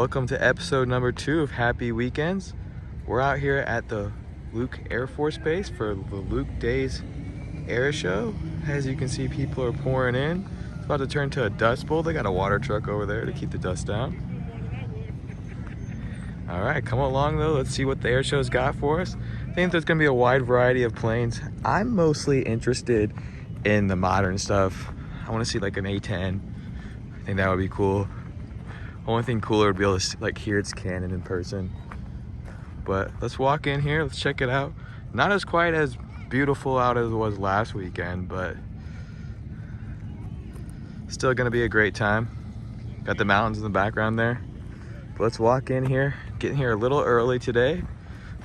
Welcome to episode number 2 of Happy Weekends. We're out here at the Luke Air Force Base for the Luke Days Air Show. As you can see, people are pouring in. It's about to turn to a dust bowl. They got a water truck over there to keep the dust down. All right, come along though. Let's see what the air show's got for us. I think there's gonna be a wide variety of planes. I'm mostly interested in the modern stuff. I wanna see like an A10. I think that would be cool. Only thing cooler would be able to like hear its cannon in person. But let's walk in here, let's check it out. Not as quite as beautiful out as it was last weekend, but still gonna be a great time. Got the mountains in the background there. But let's walk in here, getting here a little early today.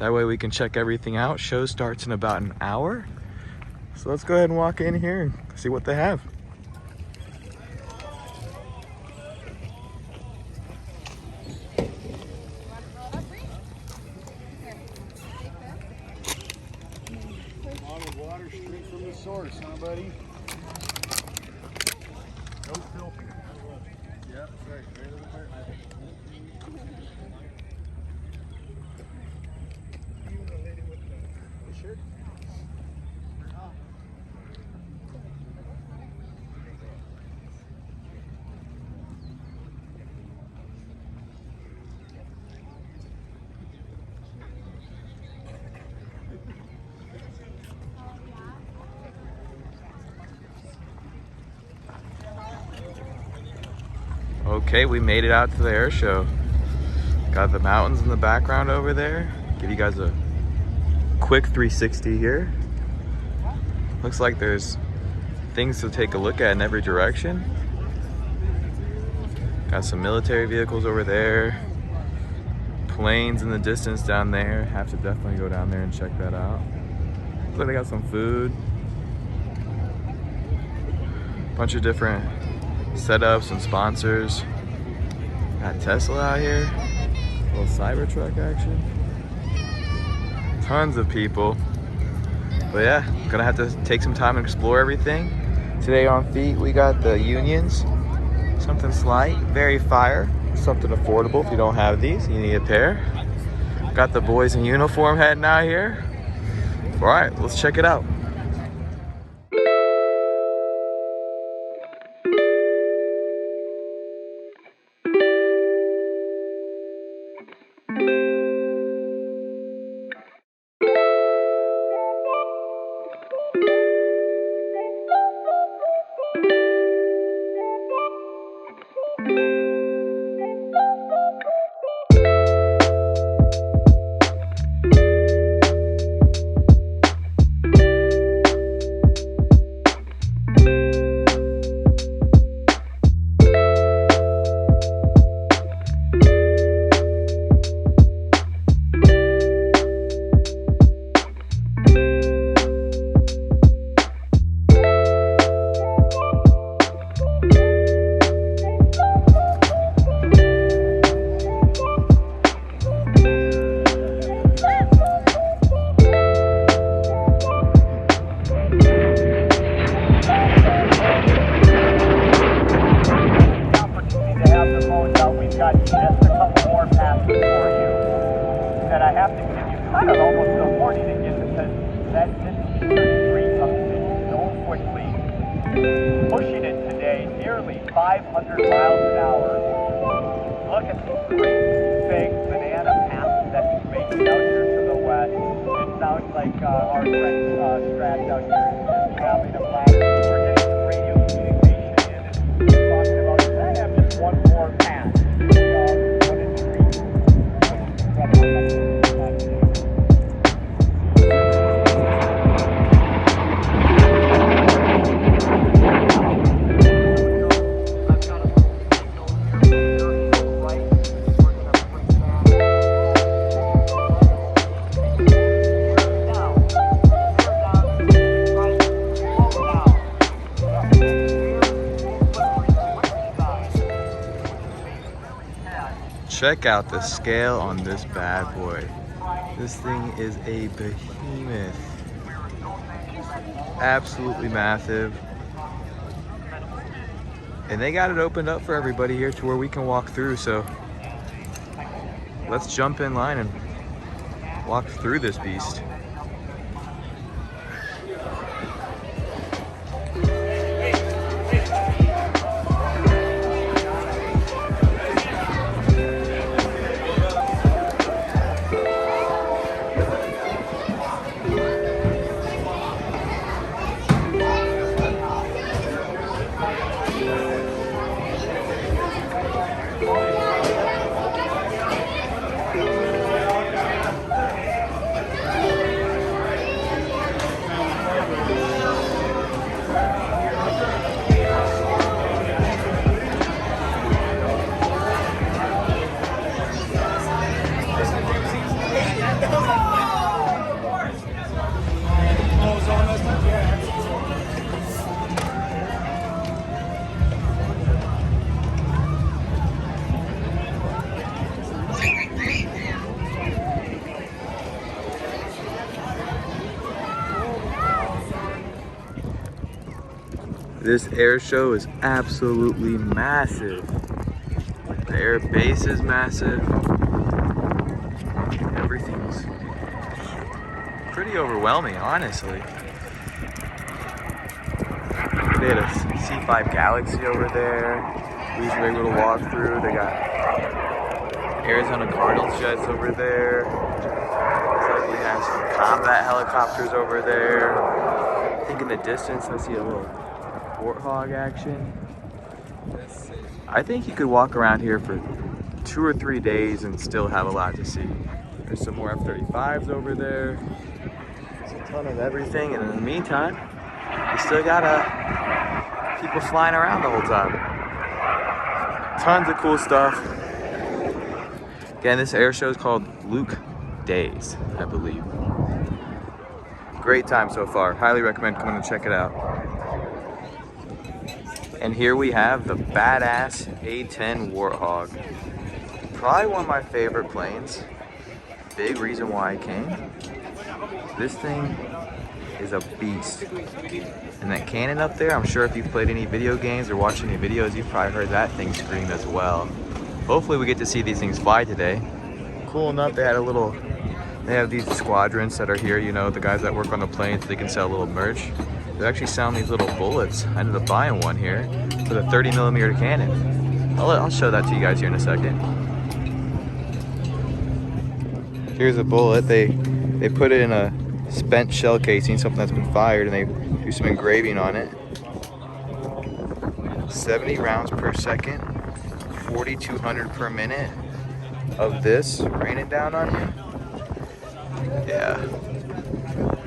That way we can check everything out. Show starts in about an hour. So let's go ahead and walk in here and see what they have. Water straight from the source, huh, buddy? No filter. Yeah, that's right. Right over there. The shirt? Okay, we made it out to the air show. Got the mountains in the background over there. Give you guys a quick 360 here. Looks like there's things to take a look at in every direction. Got some military vehicles over there. Planes in the distance down there. Have to definitely go down there and check that out. Looks like they got some food. Bunch of different setups and sponsors. Got Tesla out here. A little Cybertruck action. Tons of people. But yeah, gonna have to take some time and explore everything. Today on feet we got the Unions. Something slight, very fire. Something affordable if you don't have these. You need a pair. Got the boys in uniform heading out here. All right, let's check it out. Pushing it today nearly 500 miles an hour. Look at this great big banana path that he's making out here to the west. It sounds like our friend Stratch out here is having a blast. We're getting some radio communication in and talking about, can I have just one more pass? What a treat. Check out the scale on this bad boy. This thing is a behemoth. Absolutely massive. And they got it opened up for everybody here to where we can walk through, so let's jump in line and walk through this beast. This air show is absolutely massive. The air base is massive. Everything's pretty overwhelming, honestly. They had a C5 Galaxy over there. We should be able to walk through. They got Arizona Cardinals jets over there. Looks like we have some combat helicopters over there. I think in the distance I see a little warthog action. I think you could walk around here for 2 or 3 days and still have a lot to see. There's some more F35s over there. There's a ton of everything, and in the meantime, you still got people flying around the whole time. Tons of cool stuff. Again, this air show is called Luke Days, I believe. Great time so far. Highly recommend coming to check it out. And here we have the badass A10 Warthog. Probably one of my favorite planes. Big reason why I came. This thing is a beast. And that cannon up there, I'm sure if you've played any video games or watched any videos, you've probably heard that thing scream as well. Hopefully we get to see these things fly today. Cool enough, they have these squadrons that are here, you know, the guys that work on the planes, they can sell a little merch. They actually sound these little bullets. I ended up buying one here with a 30mm cannon. I'll show that to you guys here in a second. Here's a bullet. They put it in a spent shell casing, something that's been fired, and they do some engraving on it. 70 rounds per second, 4,200 per minute of this raining down on you. Yeah.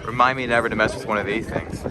Remind me never to mess with one of these things.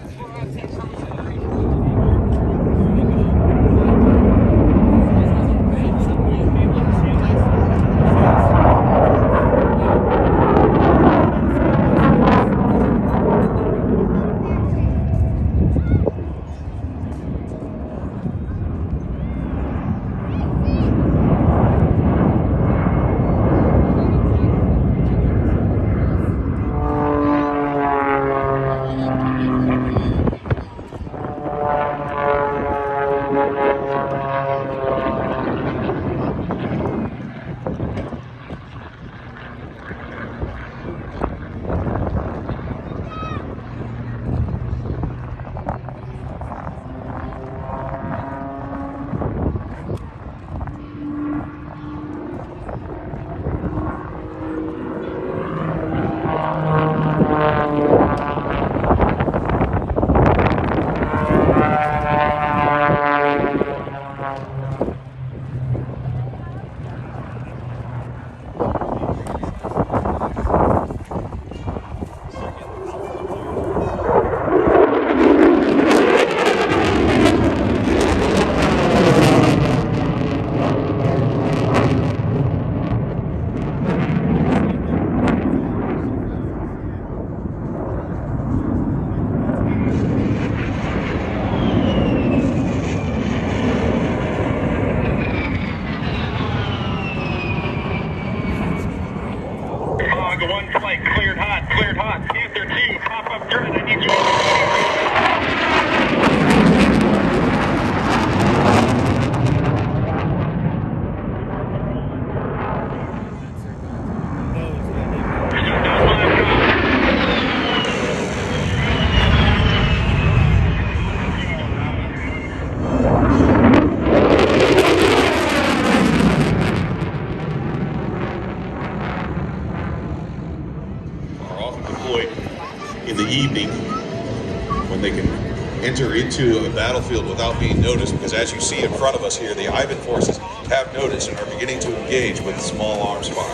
the battlefield without being noticed, because as you see in front of us here, the Ivan forces have noticed and are beginning to engage with small arms fire.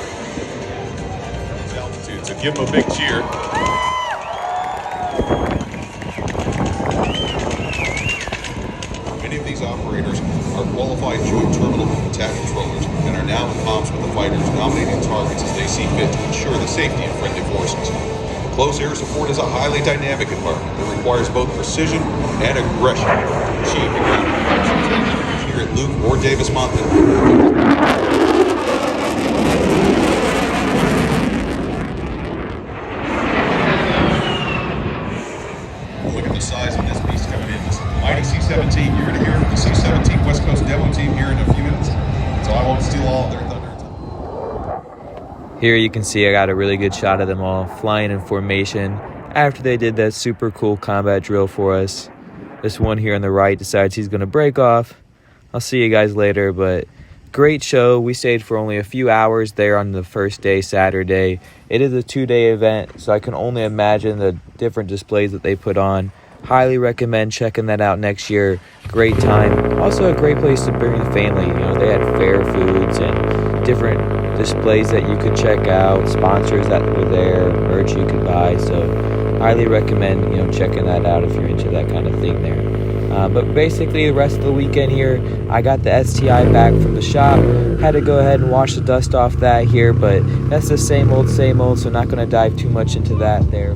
Altitude, so give them a big cheer. Many of these operators are qualified joint terminal attack controllers and are now in comms with the fighters, nominating targets as they see fit to ensure the safety of friendly forces. Close air support is a highly dynamic environment that requires both precision and aggression to achieve the ground operations. Here at Luke or Davis Monthan. Look at the size of this beast coming in. This mighty C-17. You're going to hear from the C-17 West Coast demo team here in a few minutes, so I won't steal all of their thunder. Here you can see I got a really good shot of them all flying in formation after they did that super cool combat drill for us. This one here on the right decides he's going to break off. I'll see you guys later, but great show. We stayed for only a few hours there on the first day, Saturday. It is a 2-day event, so I can only imagine the different displays that they put on. Highly recommend checking that out next year. Great time. Also a great place to bring the family. You know, they had fair foods and different displays that you could check out, sponsors that were there, merch you could buy. So highly recommend, you know, checking that out if you're into that kind of thing there. But basically the rest of the weekend here, I got the STI back from the shop. Had to go ahead and wash the dust off that here, but that's the same old, so not going to dive too much into that there.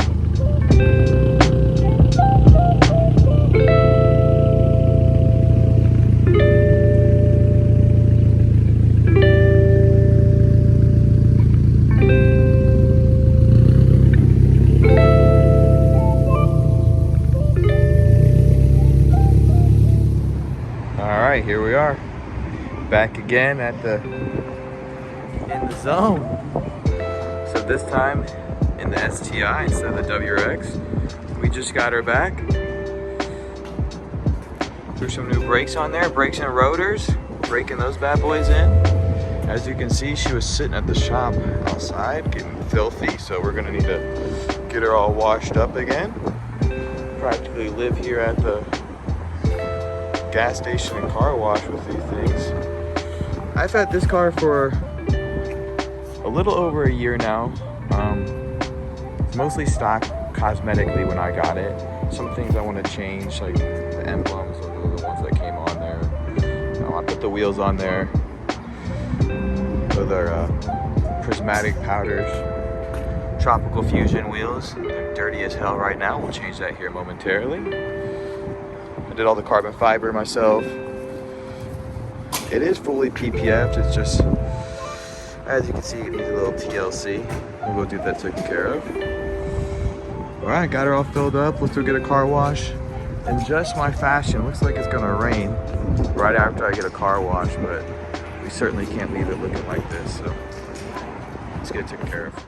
Here we are, back again in the zone. So this time in the STI instead of the WRX. We just got her back. Threw some new brakes on there, brakes and rotors, breaking those bad boys in. As you can see, she was sitting at the shop outside getting filthy, so we're gonna need to get her all washed up again. Practically live here at the gas station and car wash with these things. I've had this car for a little over a year now. It's mostly stock cosmetically when I got it. Some things I want to change, like the emblems, those are the ones that came on there. I put the wheels on there. Those are prismatic powders. Tropical Fusion wheels. They're dirty as hell right now. We'll change that here momentarily. I did all the carbon fiber myself. It is fully PPF'd, it's just, as you can see, it needs a little TLC. We'll go get that taken care of. All right, got her all filled up. Let's go get a car wash. In just my fashion, looks like it's gonna rain right after I get a car wash, but we certainly can't leave it looking like this, so let's get it taken care of.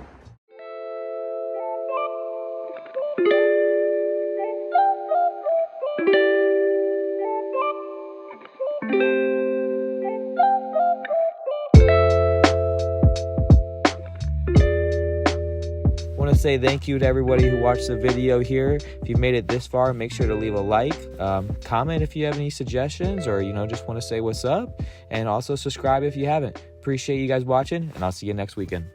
Want to say thank you to everybody who watched the video here. If you made it this far, make sure to leave a like, comment if you have any suggestions, or just want to say what's up, and also subscribe if you haven't. Appreciate you guys watching, and I'll see you next weekend.